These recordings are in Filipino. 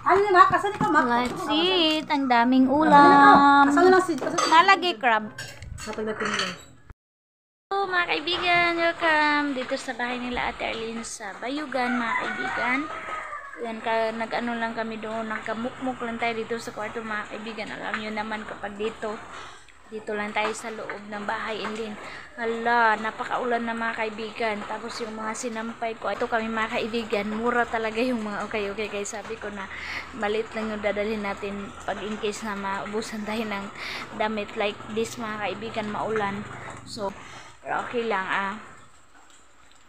Ano na, kasan ka, Mak? Let's eat. Ang daming ulam. Kasan na lang si... Nalagay crab. Kapag natin nila. Hello mga kaibigan, welcome dito sa bahay nila Ate Arlene sa Bayugan mga kaibigan. Yan, nag-ano lang kami doon, nagkamukmuk lang tayo dito sa kwarto mga kaibigan. Alam nyo naman kapag dito lang tayo sa loob ng bahay, and then hala, napakaulan na mga kaibigan. Tapos yung mga sinampay ko, ito kami mga kaibigan, mura talaga yung mga okay kaya sabi ko na maliit lang yung dadalhin natin pag in case na maubusan tayo ng damit like this mga kaibigan, maulan. So pero okay lang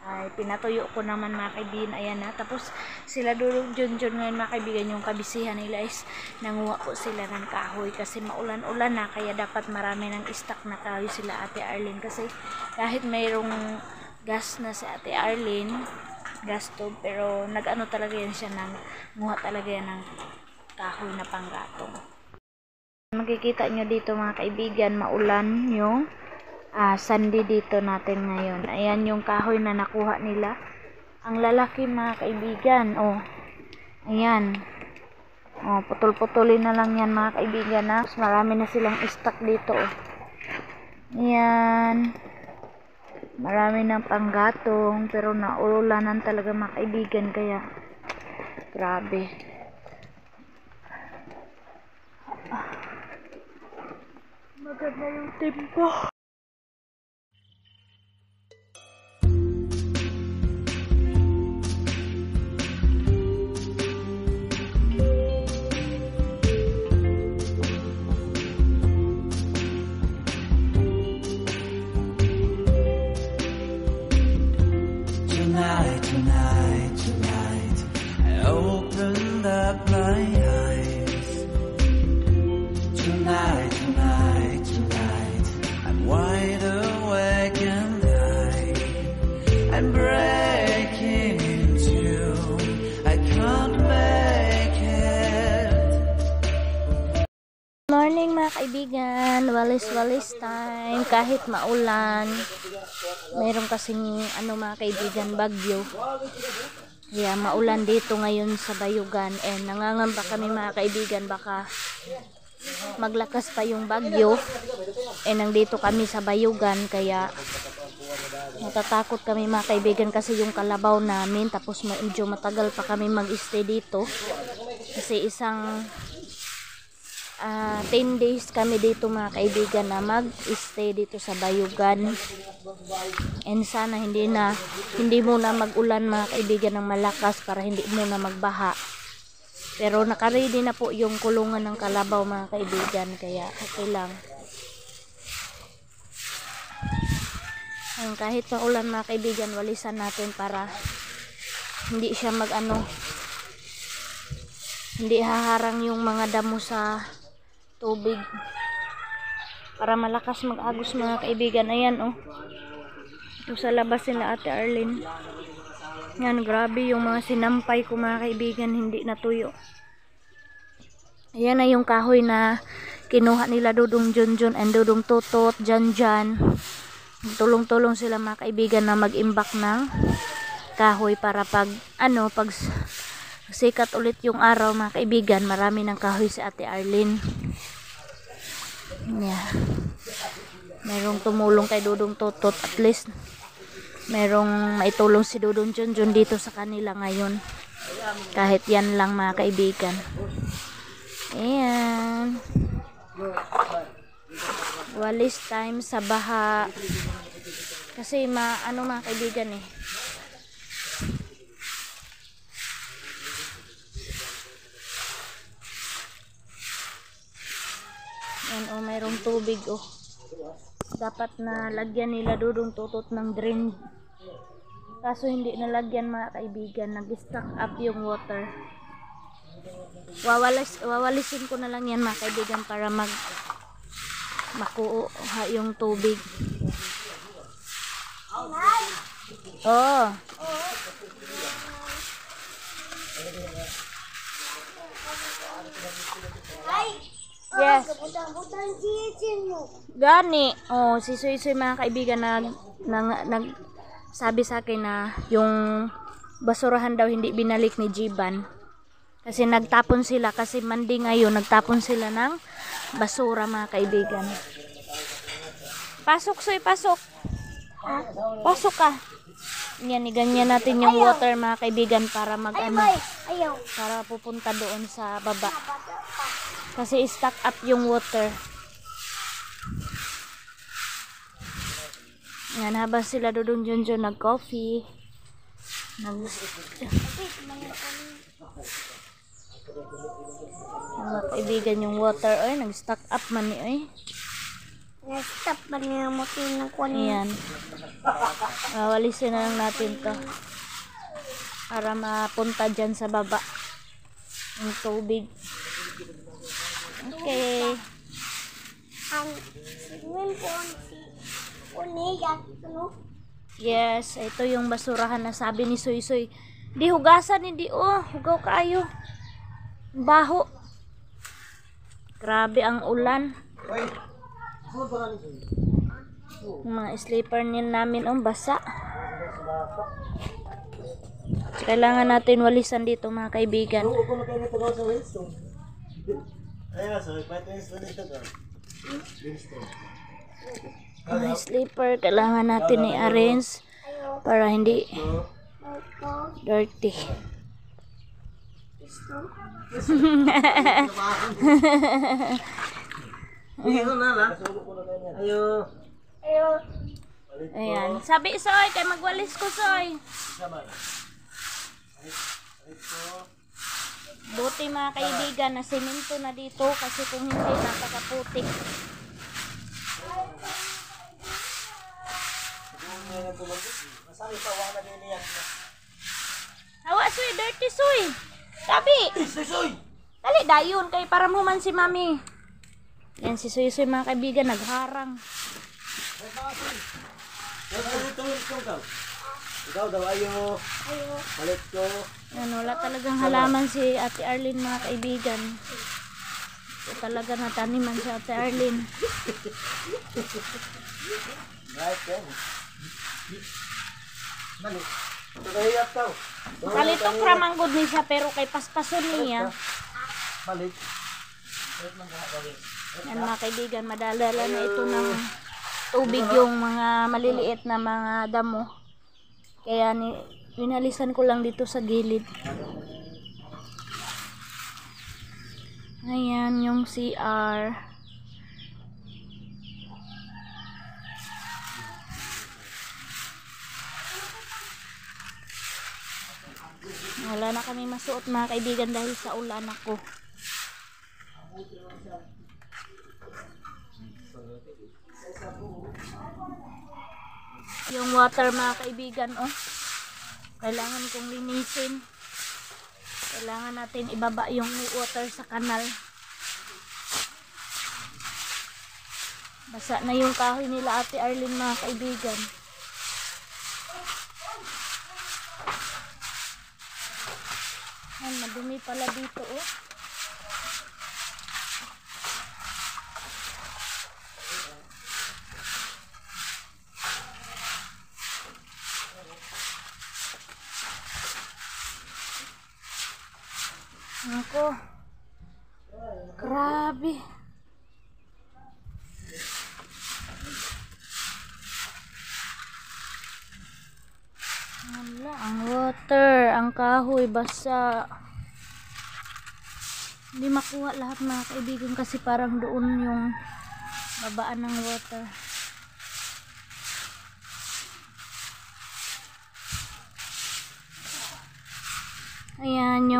ay pinatuyo ko naman mga kaibigan, ayan na. Tapos sila dulog Junjun ngayon mga kaibigan, yung kabisihan nila is nanguha po sila ng kahoy kasi maulan-ulan na, kaya dapat marami ng stock na kahoy sila Ate Arlene, kasi kahit mayroong gas na si Ate Arlene, gas stove, pero nag-ano talaga yan siya, nanguha talaga yan ng kahoy na panggatong. Makikita nyo dito mga kaibigan, maulan yung sandi dito natin ngayon. Ayan yung kahoy na nakuha nila. Ang lalaki mga kaibigan. Oh, ayan. Oh, putol-putulin na lang yan mga kaibigan na. Marami na silang stock dito. Oh. Ayan. Marami ng panggatong. Pero naulanan talaga mga kaibigan. Kaya, grabe. Maganda yung tempo. Tonight, I opened up my eyes. Tonight, I'm wide awake and I'm breaking into. I can't make it. Morning mga kaibigan, walis time, kahit maulan. Meron kasing mga kaibigan, bagyo. Kaya maulan dito ngayon sa Bayugan, and nangangamba kami mga kaibigan baka maglakas pa yung bagyo. Nandito kami sa Bayugan, kaya natatakot kami mga kaibigan kasi yung kalabaw namin, tapos medyo matagal pa kami mag-stay dito kasi isang 10 days kami dito mga kaibigan na mag-stay dito sa Bayugan. And sana hindi muna mag-ulan mga kaibigan ng malakas para hindi muna magbaha. Pero naka-ready na po yung kulungan ng kalabaw mga kaibigan, kaya okay lang. Kahit paulan mga kaibigan, walisan natin para hindi siya hindi haharang yung mga damo sa tubig, para malakas mag-agos mga kaibigan. Ayan oh, ito sa labas nila Ate Arlene. Yan, grabe yung mga sinampay ko mga kaibigan, hindi natuyo. Ayan na yung kahoy na kinuha nila Dudong Junjun and Dudong Tutot, Janjan. Tulong-tulong sila mga kaibigan na mag-imbak ng kahoy para pag sikat ulit yung araw mga kaibigan, marami ng kahoy si Ate Arlene. Yeah. Merong tumulong kay Dudong Tutot, at least merong maitulong si Dudong Junjun dito sa kanila ngayon, kahit yan lang mga kaibigan. Ayan, walis time sa baha kasi mga kaibigan yan oh, mayroong tubig oh. Dapat na lagyan nila Dudong Tutot ng drain, kaso hindi nalagyan mga kaibigan, nag-stack up yung water. Wawalisin ko na lang yan mga kaibigan para makuha yung tubig. Oh, yes. Gani. Oh, si Suy mga kaibigan sabi sa akin na yung basurahan daw hindi binalik ni Jiban. Kasi nagtapon sila, kasi Monday ngayon, nagtapon sila ng basura mga kaibigan. Pasok, Soy, pasok. Pasok ka. Yan, iganyan natin yung water mga kaibigan para para pupunta doon sa baba. Kasi stock up yung water. Yan, habang sila doon dyan nag-coffee. Mga kaibigan yung water, oy, nag-stock up man ni, oy. Nag-stop ba niya mo ng kunin? Ayan. Walisin na lang natin to. Para mapunta dyan sa baba. Yung tubig. Okay. Ang swimming pool si Uniga, ano? Yes, ito yung basurahan na sabi ni Soy Soy. Di hugasan, hindi, oh. Hugaw kaayo. Baho. Grabe ang ulan. Mga sleeper namin basa. Kailangan natin walisan dito mga kaibigan. Mga sleeper kailangan natin i-arrange para hindi dirty. Ayan. Sabi Soy, kay magwalis ko Soy. Buti mga kaibigan na semento na dito kasi kung hindi napakaputik. Hawa Soy, dirty Soy. Sabi. Dali dayon kay para mo man si Mami. Yan si Soy Soy mga kaibigan nagharang. Ikaw daw ayo. Balik ko. Yan, wala talagang halaman si Ate Arlene mga kaibigan. Ito talaga nataniman si Ate Arlene. Right then. Balik. Tuhayat daw. Kalitok ramanggod ni siya pero kay paspason niya. Balik. Yan mga kaibigan, madalala na ito ng tubig yung mga maliliit na mga damo. Kaya winalisan ko lang dito sa gilid. Ayan yung CR. Wala na kami masuot mga kaibigan dahil sa ulan ako. Yung water mga kaibigan, oh. Kailangan kong linisin. Kailangan natin ibaba yung water sa kanal. Basa na yung kahoy nila Ate Arlene mga kaibigan. Ay, madumi pala dito, oh. Ako. Grabe. Wala, ang water, ang kahoy, basa. Hindi makuha lahat mga kaibigan kasi parang doon yung babaan ng water. Ayan,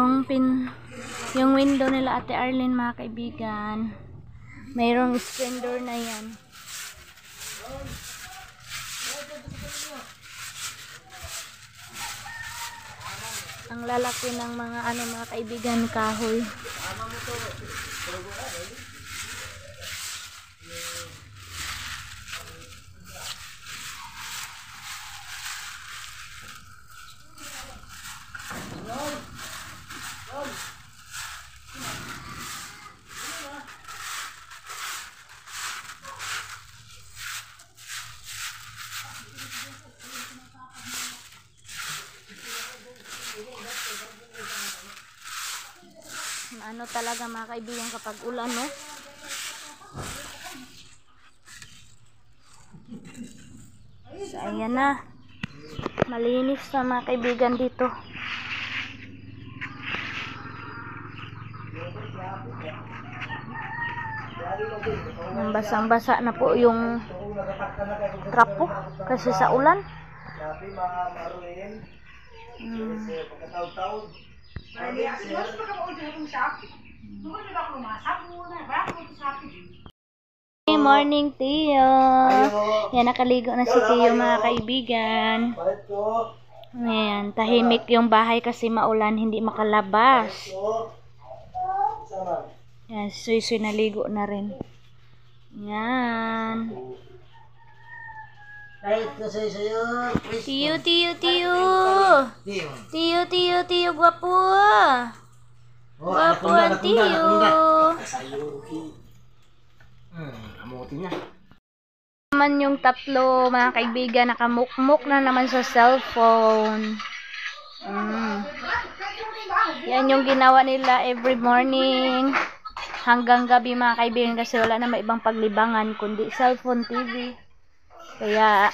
yung window nila Ate Arlene mga kaibigan. Mayroong screen door na yan. Ang lalaki ng mga mga kaibigan kahoy. Ano talaga mga kaibigan kapag ulan, no? So, ayan na. Malinis na mga kaibigan dito. Basang-basa na po yung trapo kasi sa ulan. Sabi maruin. Pagkataw-taw. Good morning, Tiyo. Yan, nakaligo na si Tiyo mga kaibigan. Balik ko. Ayan, tahimik yung bahay kasi maulan, hindi makalabas. Sama. Yan, suy-suy naligo na rin. Yan. Kahit kasi sa'yo. Tiyo, Tiyo, Tiyo. Tiyo. Tiyo, Tiyo, Tiyo, gwapo. Gwapo ang Tiyo. Sa'yo. Amuti na. Naman yung tatlo mga kaibigan, nakamukmuk na naman sa cellphone. Yan yung ginawa nila every morning hanggang gabi mga kaibigan kasi wala na ibang paglibangan kundi cellphone, TV. Kaya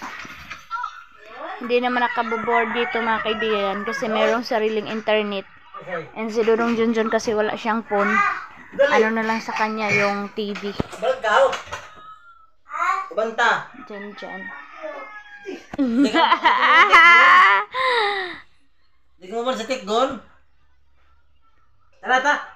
hindi naman nakaboboard dito mga kaibigan kasi merong sariling internet. And si Dudong Junjun kasi wala siyang phone. Ano na lang sa kanya yung TV. Balik ka. Kubanta. Dyan. Di ka mo ba sa tikgon? Tara ta.